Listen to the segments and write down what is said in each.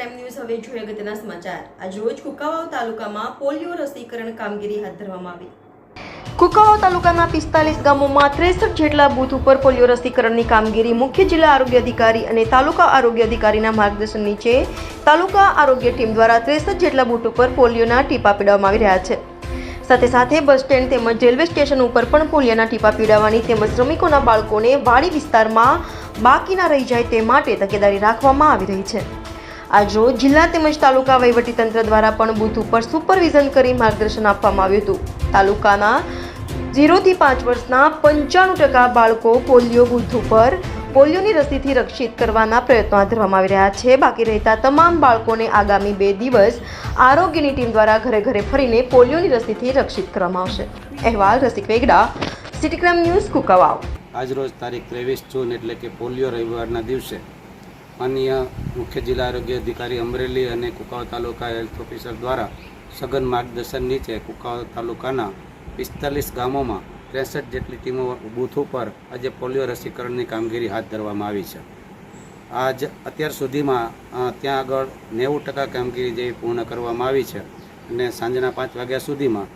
Crime news હવે જોઈએ અગત્યના સમાચાર। આજ રોજ કુકાવાવ તાલુકામાં પોલિયો રસીકરણ કામગીરી હાથ ધરવામાં આવી। કુકાવાવ તાલુકાના 45 ગામોમાં 63 જેટલા બૂથ ઉપર પોલિયો રસીકરણની કામગીરી મુખ્ય જિલ્લા આરોગ્ય અધિકારી અને તાલુકા આરોગ્ય અધિકારીના માર્ગદર્શન નીચે તાલુકા આરોગ્ય ટીમ દ્વારા 63 જેટલા બૂથ ઉપર પોલિયોના ટીપા પીવડાવવામાં આવી રહ્યા છે। સાથે સાથે બસ સ્ટેન્ડ તેમજ રેલવે સ્ટેશન ઉપર પણ પોલિયોના ટીપા પીવડાવવાની તેમજ શ્રમિકોના બાળકોને વાડી વિસ્તારમાં બાકી ના રહી જાય તે માટે તકેદારી રાખવામાં આવી રહી છે। આજ રોજ જિલ્લા તેમજ તાલુકા વહીવટીતંત્ર દ્વારા પણ બૂથ ઉપર સુપરવિઝન કરી માર્ગદર્શન આપવામાં આવ્યું હતું। તાલુકાના 0 થી 5 વર્ષના 95% બાળકો પોલિયો બૂથ ઉપર પોલિયોની રસીથી રક્ષિત કરવાના પ્રયત્નો હાથ ધરવામાં આવી રહ્યા છે। બાકી રહેતા તમામ બાળકોને આગામી 2 દિવસ આરોગ્યની ટીમ દ્વારા ઘરે ઘરે ફરીને પોલિયોની રસીથી રક્ષિત કરવામાં આવશે। અહેવાલ Rasik Vegda, city crime news, Kukavav. આજરોજ તારીખ 23 જૂન એટલે કે પોલિયો રવિવારના દિવસે માનનીય મુખ્ય જિલ્લા આરોગ્ય અધિકારી અમરેલી અને કુકાવાવ તાલુકા હેલ્થ ઓફિસર દ્વારા સઘન માર્ગદર્શન નીચે કુકાવાવ તાલુકાના 45 ગામોમાં 63 જેટલી ટીમો બૂથ ઉપર આજે પોલિયો રસીકરણની કામગીરી હાથ ધરવામાં આવી છે। અત્યાર સુધીમાં ત્યાં આગળ 90% કામગીરી જેવી પૂર્ણ કરવામાં આવી છે અને સાંજના 5 વાગ્યા સુધીમાં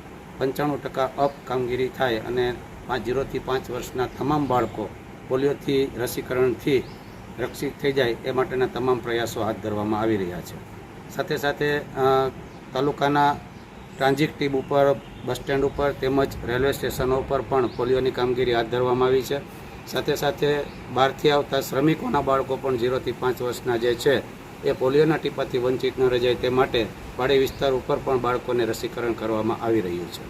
95% અપ કામગીરી થાય અને 0 થી 5 વર્ષના તમામ બાળકો પોલિયોથી રસીકરણથી રક્ષિત થઈ જાય એ માટેના તમામ પ્રયાસો હાથ ધરવામાં આવી રહ્યા છે। સાથે સાથે તાલુકાના ટ્રાન્ઝિટ ટીમ ઉપર, બસ સ્ટેન્ડ ઉપર તેમજ રેલવે સ્ટેશનો ઉપર પણ પોલિયોની કામગીરી હાથ ધરવામાં આવી છે। સાથે સાથે બહારથી આવતા શ્રમિકોના બાળકો પણ 0 થી 5 વર્ષના જે છે એ પોલિયોના ટીપાથી વંચિત ન રહી જાય તે માટે વાડી વિસ્તાર ઉપર પણ બાળકોને રસીકરણ કરવામાં આવી રહ્યું છે।